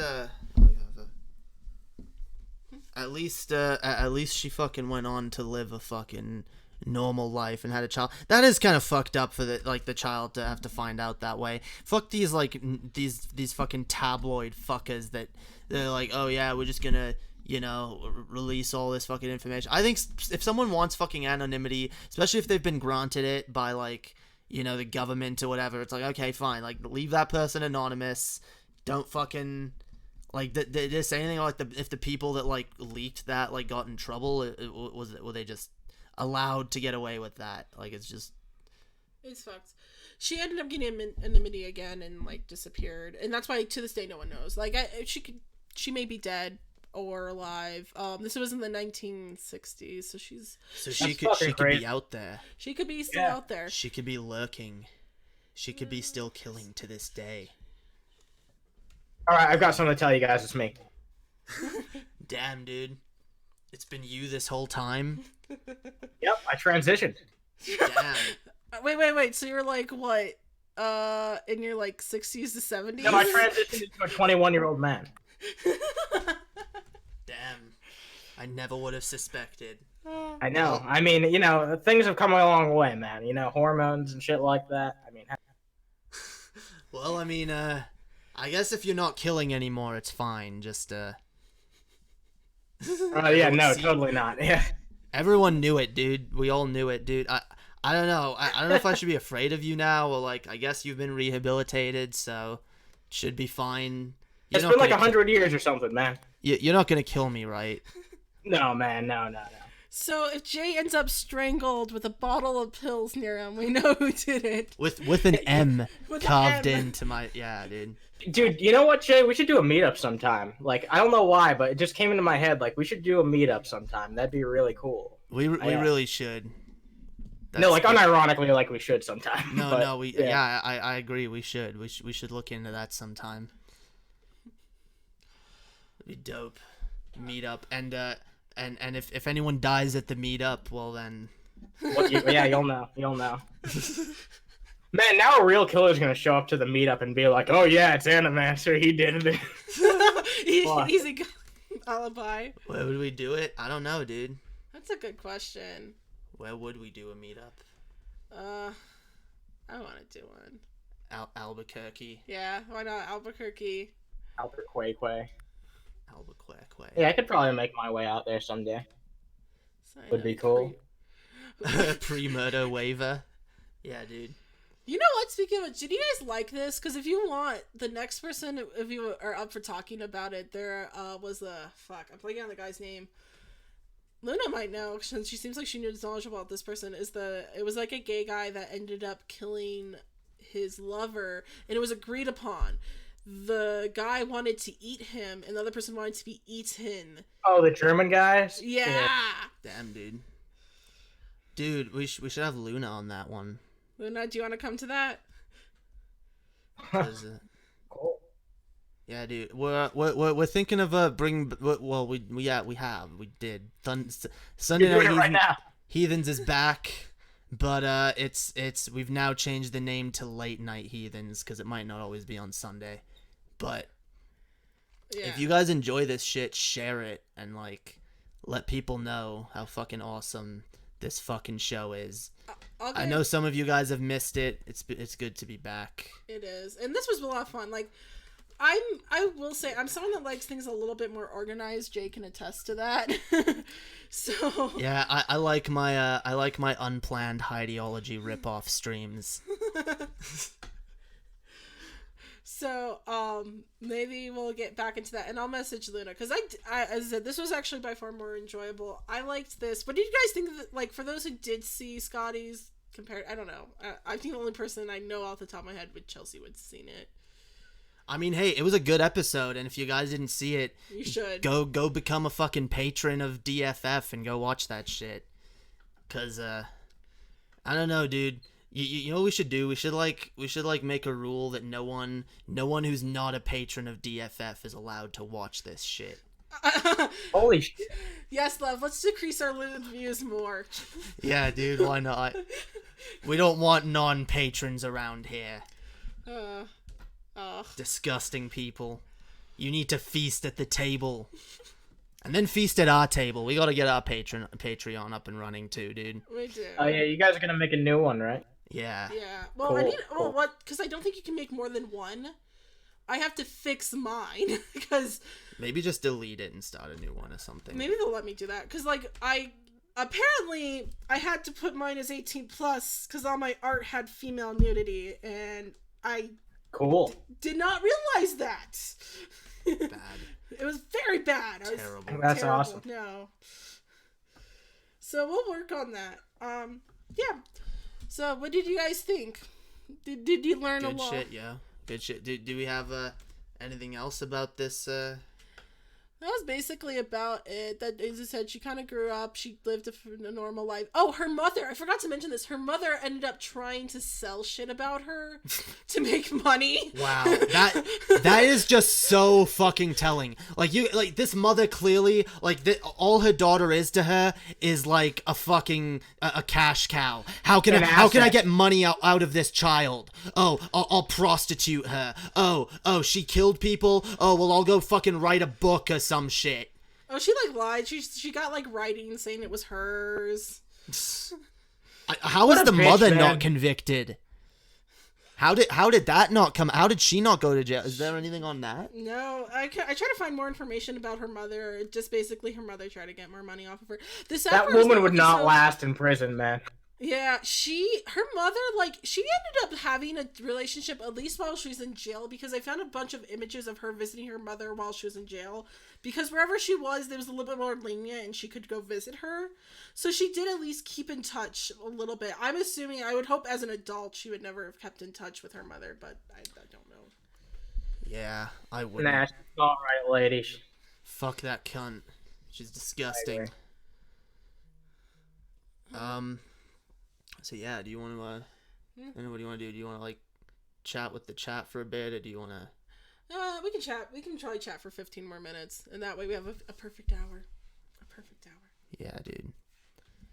she fucking went on to live a fucking normal life and had a child. That is kind of fucked up for the child to have to find out that way. Fuck these these fucking tabloid fuckers that they're like, oh yeah, we're just gonna, you know, release all this fucking information. I think if someone wants fucking anonymity, especially if they've been granted it by, like, you know, the government or whatever, it's like, okay, fine, like, leave that person anonymous. Don't fucking, like, did they say anything like if the people that, like, leaked that, like, got in trouble? Were they just allowed to get away with that? Like, it's fucked. She ended up getting anonymity again and, like, disappeared, and that's why to this day no one knows. Like, she may be dead or alive. This was in the 1960s, so she could be out there. She could be still out there. She could be lurking. She could be still killing to this day. All right, I've got something to tell you guys. It's me. Damn, dude. It's been you this whole time? Yep, I transitioned. Damn. Wait. So you're like, what? In your, like, 60s to 70s? No, I transitioned into a 21-year-old man. Damn. I never would have suspected. I know. I mean, you know, things have come a long way, man. You know, hormones and shit like that. I mean... Well, I mean, I guess if you're not killing anymore, it's fine. Just, yeah, no, totally not. Yeah. Everyone knew it, dude. We all knew it, dude. I don't know. I don't know if I should be afraid of you now, or, like, I guess you've been rehabilitated, so it should be fine. It's been like 100 years or something, man. You're not gonna kill me, right? No, man. No. So if Jay ends up strangled with a bottle of pills near him, we know who did it. With an M carved into my... Yeah, dude. Dude, you know what, Jay? We should do a meetup sometime. Like, I don't know why, but it just came into my head. Like, we should do a meetup sometime. That'd be really cool. We really should. No, like unironically, like we should sometime. No, but, no, I agree. We should look into that sometime. It'd be dope. Meetup and if anyone dies at the meetup, well then. Yeah, you'll know. Man, now a real killer's gonna show up to the meetup and be like, "Oh yeah, it's Animaster. He did it." Easy alibi. Where would we do it? I don't know, dude. That's a good question. Where would we do a meetup? I want to do one. Albuquerque. Yeah, why not Albuquerque? Albuquerque. Albuquerque. Yeah, I could probably make my way out there someday. Would be cool. Pre-murder waiver. Yeah, dude. You know what? Speaking of, did you guys like this? Because if you want the next person, if you are up for talking about it, there was a I'm blanking on the guy's name. Luna might know since she seems like she knows knowledgeable about this person. It was like a gay guy that ended up killing his lover, and it was agreed upon. The guy wanted to eat him, and the other person wanted to be eaten. Oh, the German guys? Yeah. Damn, dude. Dude, we should have Luna on that one. Luna, do you want to come to that? Cool. Yeah, dude. We're thinking of bringing. Well, we did. Sunday You're doing Night it right now. Heathens is back, but we've now changed the name to Late Night Heathens because it might not always be on Sunday. But if you guys enjoy this shit, share it and like let people know how fucking awesome this fucking show is. I know some of you guys have missed it. It's good to be back. It is, and this was a lot of fun. Like, I will say I'm someone that likes things a little bit more organized. Jay can attest to that. So yeah, I like my unplanned ideology rip-off streams. So, maybe we'll get back into that, and I'll message Luna, because I, as I said, this was actually by far more enjoyable. I liked this. What did you guys think of it? Like, for those who did see Scotty's compared, I don't know. I think the only person I know off the top of my head with Chelsea would have seen it. I mean, hey, it was a good episode, and if you guys didn't see it, you should. Go become a fucking patron of DFF and go watch that shit. Cause, I don't know, dude. You know what we should do? We should make a rule that no one who's not a patron of DFF is allowed to watch this shit. Holy shit. Yes, love. Let's decrease our views more. Yeah, dude. Why not? We don't want non-patrons around here. Disgusting people. You need to feast at the table. And then feast at our table. We gotta get our Patreon up and running too, dude. We do. Oh yeah, you guys are gonna make a new one, right? Yeah. Yeah. Well, Cool. what? Because I don't think you can make more than one. I have to fix mine because maybe just delete it and start a new one or something. Maybe they'll let me do that because, like, I had to put mine as 18 plus because all my art had female nudity, and I did not realize that. Bad. It was very bad. Terrible. That's awesome. No. So we'll work on that. Yeah. So what did you guys think? Did you learn a lot? Good shit, yeah. Good shit. Do we have anything else about this? That was basically about it. That, as I said, she kind of grew up. She lived a normal life. Oh, her mother. I forgot to mention this. Her mother ended up trying to sell shit about her to make money. Wow. That is just so fucking telling. Like this mother clearly, all her daughter is to her is like a fucking a cash cow. How can I get money out of this child? Oh, I'll prostitute her. Oh, she killed people. Oh, well, I'll go fucking write a book or some shit. Oh, she lied. She got writing saying it was hers. How is the mother not convicted? How did that not come? How did she not go to jail? Is there anything on that? No, I try to find more information about her mother. Just basically her mother tried to get more money off of her. That woman would not last in prison, man. Yeah, her mother, she ended up having a relationship at least while she was in jail, because I found a bunch of images of her visiting her mother while she was in jail, because wherever she was, there was a little bit more lenient and she could go visit her. So she did at least keep in touch a little bit. I would hope as an adult she would never have kept in touch with her mother, but I don't know. Yeah, I wouldn't. Nah, she's all right, lady. Fuck that cunt. She's disgusting. So yeah, do you want to? I don't know, what do you want to do? Do you want to like chat with the chat for a bit, or do you want to? We can chat. We can try chat for 15 more minutes, and that way we have a perfect hour. A perfect hour. Yeah, dude.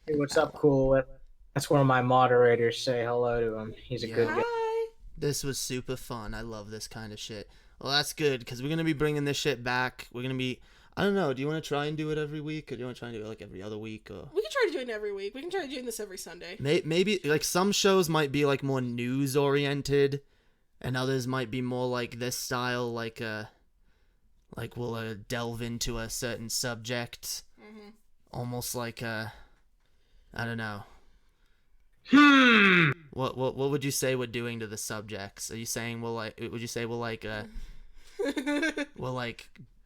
Hey, what's up, Cool Whip? That's one of my moderators. Say hello to him. He's a good guy. Hi. This was super fun. I love this kind of shit. Well, that's good, because we're going to be bringing this shit back. We're going to be... I don't know. Do you want to try and do it every week, or do you want to try and do it like every other week? Or We can try to do it every week. We can try doing this every Sunday. maybe like some shows might be like more news oriented, and others might be more like this style, like we'll delve into a certain subject, almost like I don't know. What would you say we're doing to the subjects? Are you saying would you say we'll like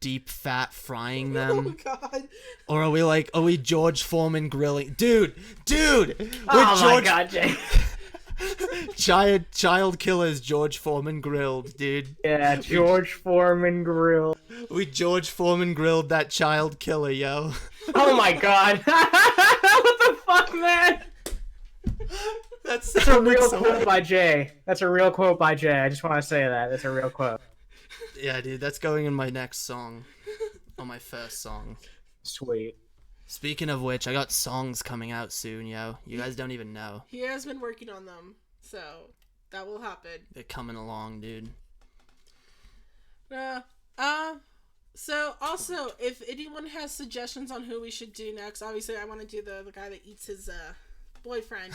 deep fat frying them? Oh God. Or are we George Foreman grilling? Dude! Oh George... my God, Jay. Child killers George Foreman grilled, dude. Yeah, George Foreman grill. We George Foreman grilled that child killer, yo. Oh my God. What the fuck, man? That's a real quote by Jay. That's a real quote by Jay. I just want to say that. That's a real quote. Yeah, dude, that's going in my next song. On my first song. Sweet. Speaking of which, I got songs coming out soon, yo. You guys don't even know. He has been working on them, so that will happen. They're coming along, dude. So also, if anyone has suggestions on who we should do next, obviously I want to do the guy that eats his boyfriend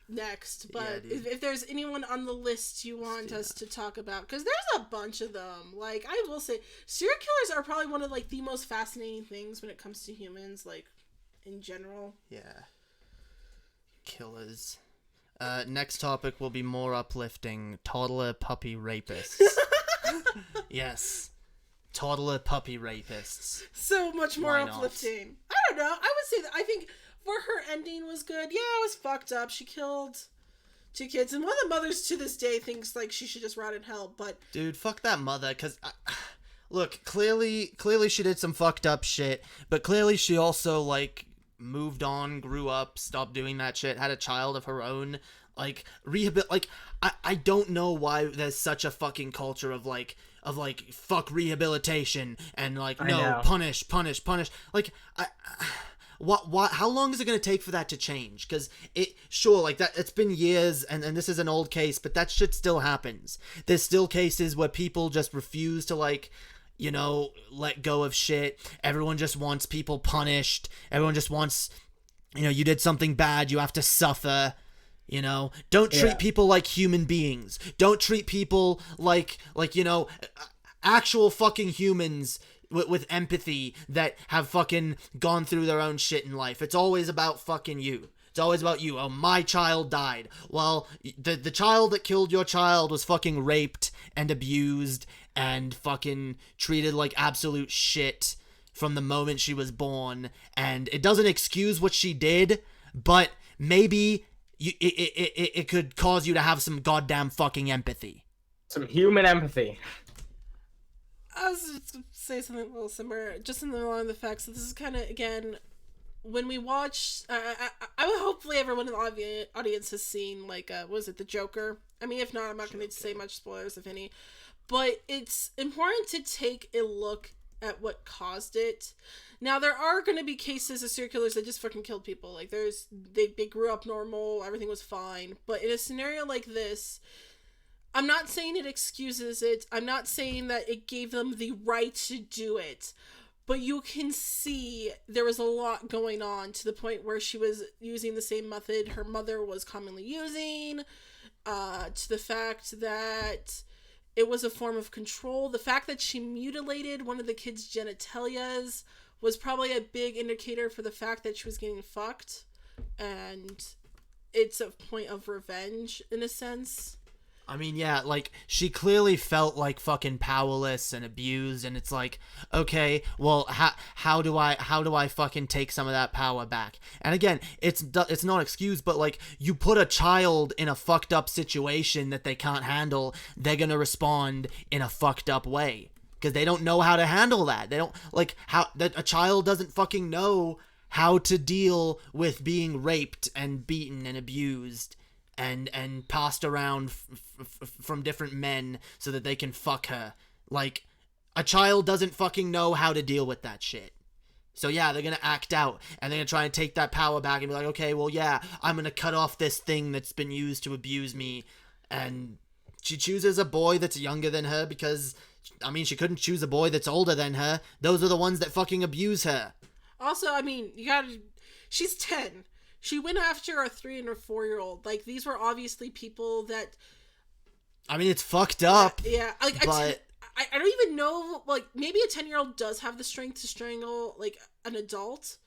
next, but Yeah, if there's anyone on the list you want us to talk about, because there's a bunch of them. Like, I will say, serial killers are probably one of like the most fascinating things when it comes to humans, like in general. Yeah. Killers. Next topic will be more uplifting. Toddler puppy rapists. Yes. Toddler puppy rapists. So much more Why not? uplifting. I don't know. I would say that I think for her ending was good. Yeah, it was fucked up. She killed 2 kids, and one of the mothers to this day thinks like she should just rot in hell. But dude, fuck that mother. Cause look, clearly she did some fucked up shit, but clearly she also like moved on, grew up, stopped doing that shit, had a child of her own. Like I don't know why there's such a fucking culture of like fuck rehabilitation and like no, punish. Like what how long is it going to take for that to change? Because it's been years, and this is an old case, but that shit still happens. There's still cases where people just refuse to like, you know, let go of shit. Everyone just wants people punished. Everyone just wants, you know, you did something bad, you have to suffer. You know, don't treat people like human beings. Don't treat people like you know, actual fucking humans with empathy that have fucking gone through their own shit in life. It's always about fucking you. It's always about you. Oh, my child died. Well, the child that killed your child was fucking raped and abused and fucking treated like absolute shit from the moment she was born. And it doesn't excuse what she did, but maybe it could cause you to have some goddamn fucking empathy. Some human empathy. I was just gonna say something a little similar, just in the line of the fact that this is kind of, again, when we watch, I would hopefully everyone in the audience has seen, like, what was it, The Joker? I mean, if not, I'm not going to say much spoilers, if any, but it's important to take a look at what caused it. Now, there are going to be cases of serial killers that just fucking killed people. Like, they grew up normal, everything was fine. But in a scenario like this, I'm not saying it excuses it. I'm not saying that it gave them the right to do it. But you can see there was a lot going on to the point where she was using the same method her mother was commonly using, to the fact that it was a form of control. The fact that she mutilated one of the kids' genitalias was probably a big indicator for the fact that she was getting fucked, and it's a point of revenge in a sense. I mean, yeah, like, she clearly felt like fucking powerless and abused, and it's like, okay, well, how do I fucking take some of that power back? And again, it's not excuse, but like, you put a child in a fucked up situation that they can't handle, they're gonna respond in a fucked up way. Because they don't know how to handle that. They don't, like, a child doesn't fucking know how to deal with being raped and beaten and abused and passed around from different men so that they can fuck her. Like, a child doesn't fucking know how to deal with that shit. So yeah, they're gonna act out, and they're gonna try and take that power back and be like, okay, well yeah, I'm gonna cut off this thing that's been used to abuse me. And she chooses a boy that's younger than her because, I mean, she couldn't choose a boy that's older than her. Those are the ones that fucking abuse her. Also, I mean, she's 10. She went after a 3 and a 4-year-old. Like, these were obviously people that... I mean, it's fucked up. Yeah, like, but... I don't even know, like, maybe a 10-year-old does have the strength to strangle, like, an adult,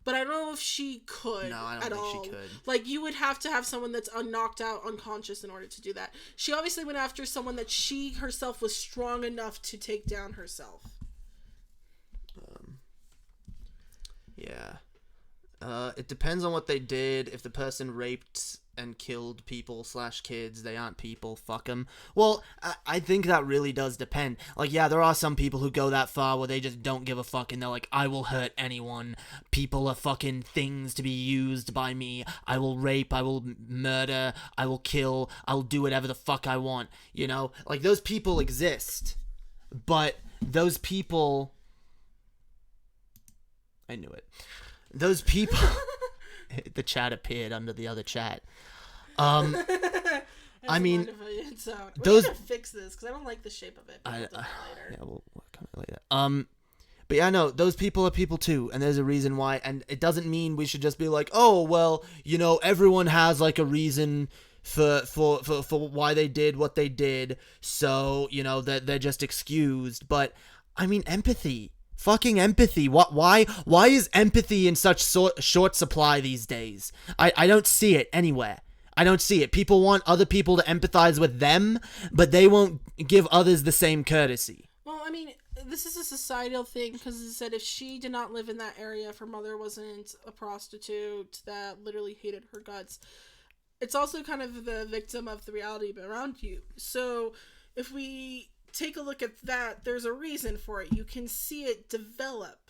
but I don't know if she could. No, I don't think she could. Like, you would have to have someone that's knocked out, unconscious in order to do that. She obviously went after someone that she herself was strong enough to take down herself. Yeah. It depends on what they did. If the person raped and killed people / kids, they aren't people, fuck them. Well, I think that really does depend. Like, yeah, there are some people who go that far where they just don't give a fuck and they're like, I will hurt anyone. People are fucking things to be used by me. I will rape, I will murder, I will kill, I will do whatever the fuck I want. You know? Like, those people exist. But those people... I knew it. Those people... The chat appeared under the other chat. I mean, those... We need to fix this, because I don't like the shape of it. Yeah, we'll come later. But yeah, no, those people are people too, and there's a reason why, and it doesn't mean we should just be like, oh, well, you know, everyone has, like, a reason for why they did what they did, so, you know, that they're just excused. But, I mean, empathy. Fucking empathy. Why is empathy in such short supply these days? I don't see it anywhere. I don't see it. People want other people to empathize with them, but they won't give others the same courtesy. Well, I mean, this is a societal thing, because it said if she did not live in that area, if her mother wasn't a prostitute that literally hated her guts, it's also kind of the victim of the reality around you. So if we take a look at that, there's a reason for it. You can see it develop.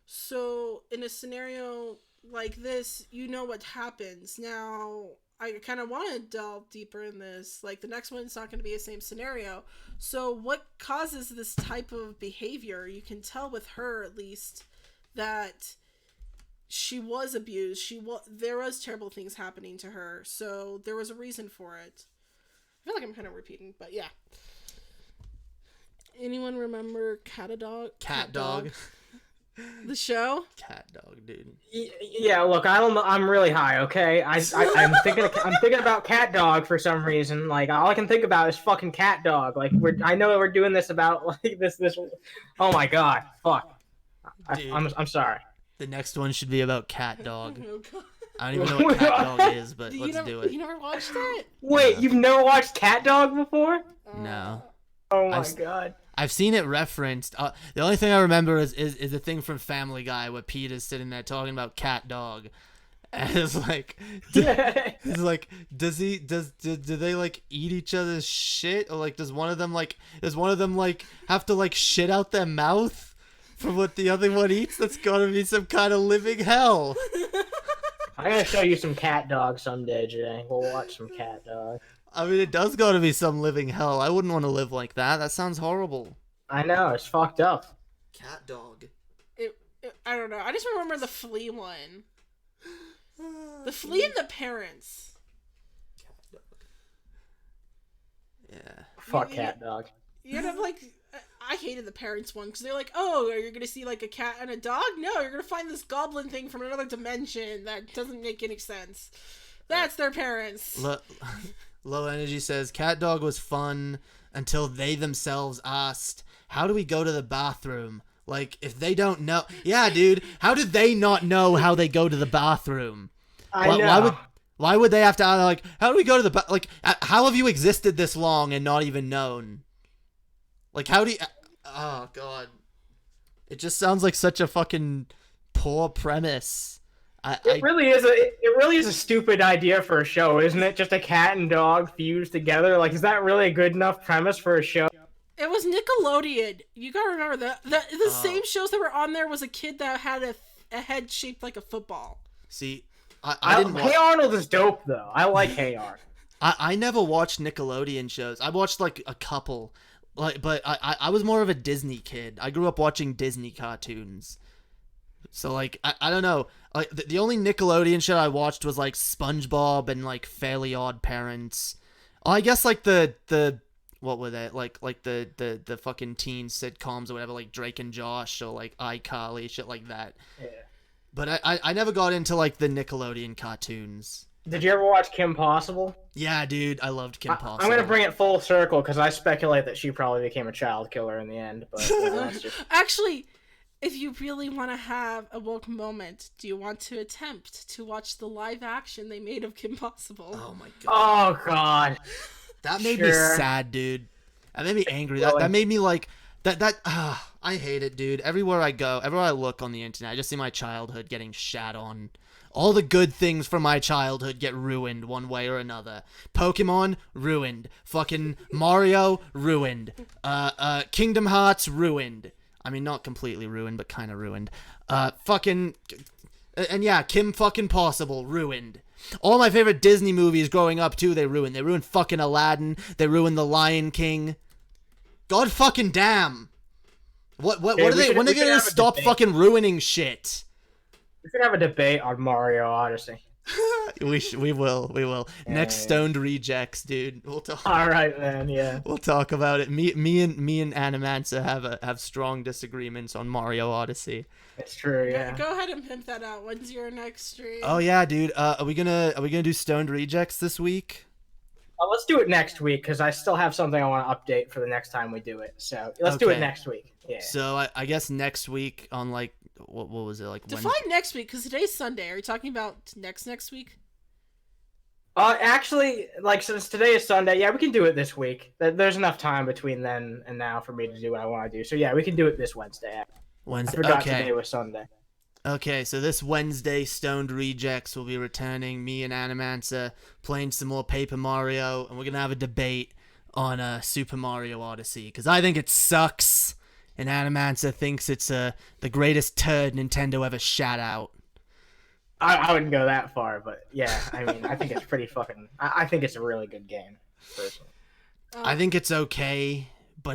So in a scenario like this, you know what happens. Now, I kind of want to delve deeper in this. Like, the next one's not going to be the same scenario. So what causes this type of behavior? You can tell with her, at least, that she was abused. There was terrible things happening to her. So there was a reason for it. I feel like I'm kind of repeating, but yeah. Anyone remember Cat Dog? The show? Cat Dog, dude. Yeah, look, I'm really high, okay? I'm thinking about Cat Dog for some reason. Like, all I can think about is fucking Cat Dog. Like, I know we're doing this about, like, this. Oh my god, fuck. I'm sorry. The next one should be about Cat Dog. Oh god. I don't even know what Cat Dog is, but let's do it. You never watched it? Wait, you've never watched Cat Dog before? No. Oh my god. I've seen it referenced. The only thing I remember is the thing from Family Guy where Pete is sitting there talking about Cat Dog, and it's like, do they like eat each other's shit, or like does one of them have to like shit out their mouth for what the other one eats? That's gotta be some kind of living hell. I'm gonna show you some Cat Dog someday, Jay. We'll watch some Cat Dog. I mean, it does gotta be some living hell. I wouldn't want to live like that. That sounds horrible. I know, it's fucked up. Cat Dog. I don't know. I just remember the flea one. The flea and the parents. Cat Dog. Yeah. Fuck Cat Dog. You know, like, I hated the parents one, because they're like, oh, are you gonna see, like, a cat and a dog? No, you're gonna find this goblin thing from another dimension that doesn't make any sense. That's their parents. Low Energy says, Cat Dog was fun until they themselves asked, how do we go to the bathroom? Like, if they don't know... Yeah, dude, how did they not know how they go to the bathroom? I know. Why would they have to, like, how do we go to the like, how have you existed this long and not even known? Like, how do you... Oh, God. It just sounds like such a fucking poor premise. It really is a stupid idea for a show, isn't it? Just a cat and dog fused together. Like, is that really a good enough premise for a show? It was Nickelodeon. You gotta remember that. The same shows that were on there was a kid that had a head shaped like a football. See, I didn't watch... Hey Arnold is dope, though. I like Hey Arnold. I never watched Nickelodeon shows. I watched, like, a couple. But I was more of a Disney kid. I grew up watching Disney cartoons. So, like, I don't know. Like, the only Nickelodeon show I watched was, like, SpongeBob and, like, Fairly Odd Parents. Oh, I guess, like, the what were they? Like the fucking teen sitcoms or whatever, like Drake and Josh or, like, iCarly, shit like that. Yeah. But I never got into, like, the Nickelodeon cartoons. Did you ever watch Kim Possible? Yeah, dude, I loved Kim Possible. I'm gonna bring it full circle because I speculate that she probably became a child killer in the end. But that's just... Actually, if you really want to have a woke moment, do you want to attempt to watch the live action they made of Kim Possible? Oh my god. Oh god. That made me sad, dude. That made me angry. That made me like that. I hate it, dude. Everywhere I go, everywhere I look on the internet, I just see my childhood getting shat on. All the good things from my childhood get ruined one way or another. Pokemon, ruined. Fucking Mario, ruined. Kingdom Hearts, ruined. I mean, not completely ruined, but kind of ruined. And yeah, Kim fucking Possible, ruined. All my favorite Disney movies growing up, too, they ruined. They ruined fucking Aladdin. They ruined The Lion King. God fucking damn. When are they gonna stop fucking ruining shit? We should have a debate on Mario Odyssey. We will. Yeah, Next Stoned Rejects, dude. We'll talk. All right, man. Yeah. We'll talk about it. Me and Animanza have strong disagreements on Mario Odyssey. It's true. Yeah. Go ahead and pimp that out. When's your next stream? Oh yeah, dude. Are we gonna do Stoned Rejects this week? Let's do it next week because I still have something I want to update for the next time we do it. So let's do it next week. Yeah. So I guess next week on, like, what was it, like? Define next week, because today's Sunday. Are you talking about next week? Actually, like, since today is Sunday, yeah, we can do it this week. There's enough time between then and now for me to do what I want to do. So yeah, we can do it this Wednesday. I forgot today was Sunday. Okay, so this Wednesday, Stoned Rejects will be returning. Me and Animanza playing some more Paper Mario, and we're gonna have a debate on Super Mario Odyssey, because I think it sucks, and Animanza thinks it's the greatest turd Nintendo ever shat out. I wouldn't go that far, but yeah, I mean, I think it's pretty fucking... I think it's a really good game, personally. I think it's okay, but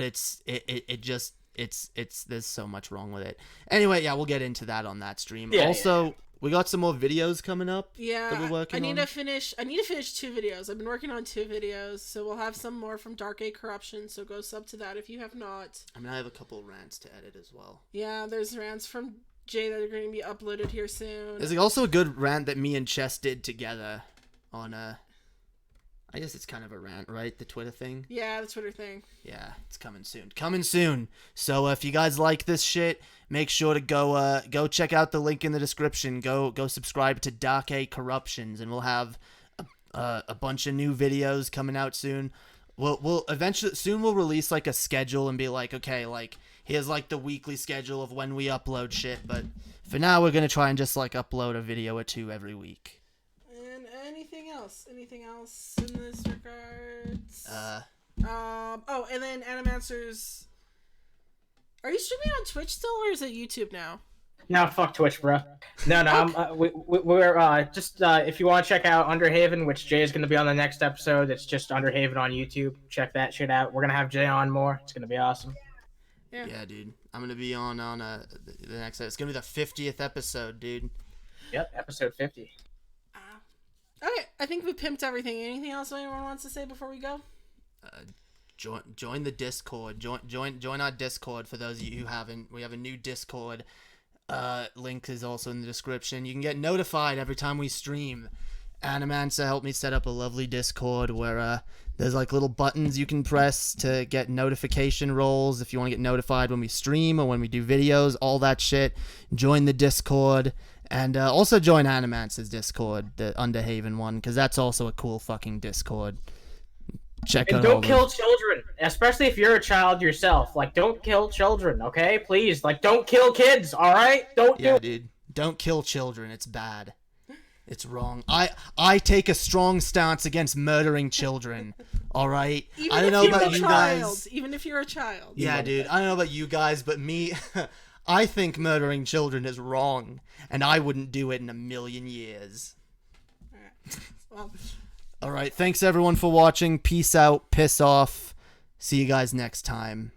there's so much wrong with it. Anyway, yeah, we'll get into that on that stream. Yeah, also, we got some more videos coming up. Yeah, that we're working on. I need to finish 2 videos. I've been working on 2 videos, so we'll have some more from Darké Corruption. So go sub to that if you have not. I mean, I have a couple rants to edit as well. Yeah, there's rants from Jay that are going to be uploaded here soon. There's also a good rant that me and Chess did together on I guess it's kind of a rant, right? The Twitter thing? Yeah, the Twitter thing. Yeah, it's coming soon. So if you guys like this shit, make sure to go check out the link in the description. Go subscribe to Darké Corruptions, and we'll have a bunch of new videos coming out soon. We'll eventually soon we'll release like a schedule and be like, okay, like here's like the weekly schedule of when we upload shit. But for now, we're gonna try and just like upload a video or 2 every week. Anything else in this regards? And then Animancers. Are you streaming on Twitch still, or is it YouTube now? No, fuck Twitch, bro. No, okay. We're just if you want to check out Underhaven, which Jay is going to be on the next episode. It's just Underhaven on YouTube. Check that shit out. We're gonna have Jay on more. It's gonna be awesome. Yeah, dude. I'm gonna be on the next. It's gonna be the 50th episode, dude. Yep, episode 50. Okay, I think we pimped everything. Anything else anyone wants to say before we go? Join the Discord. Join our Discord for those of you who haven't. We have a new Discord. Link is also in the description. You can get notified every time we stream. Animanza helped me set up a lovely Discord where there's like little buttons you can press to get notification rolls if you want to get notified when we stream or when we do videos, all that shit. Join the Discord. And also join Animance's Discord, the Underhaven one, because that's also a cool fucking Discord. Check and don't kill children, especially if you're a child yourself. Like, don't kill children, okay? Please, like, don't kill kids, all right? Dude, don't kill children. It's bad. It's wrong. I take a strong stance against murdering children. All right. I don't know about you guys. Even if you're a child. Yeah, dude. I don't know about you guys, but me. I think murdering children is wrong, and I wouldn't do it in a million years. Well, All right, thanks everyone for watching. Peace out, piss off. See you guys next time.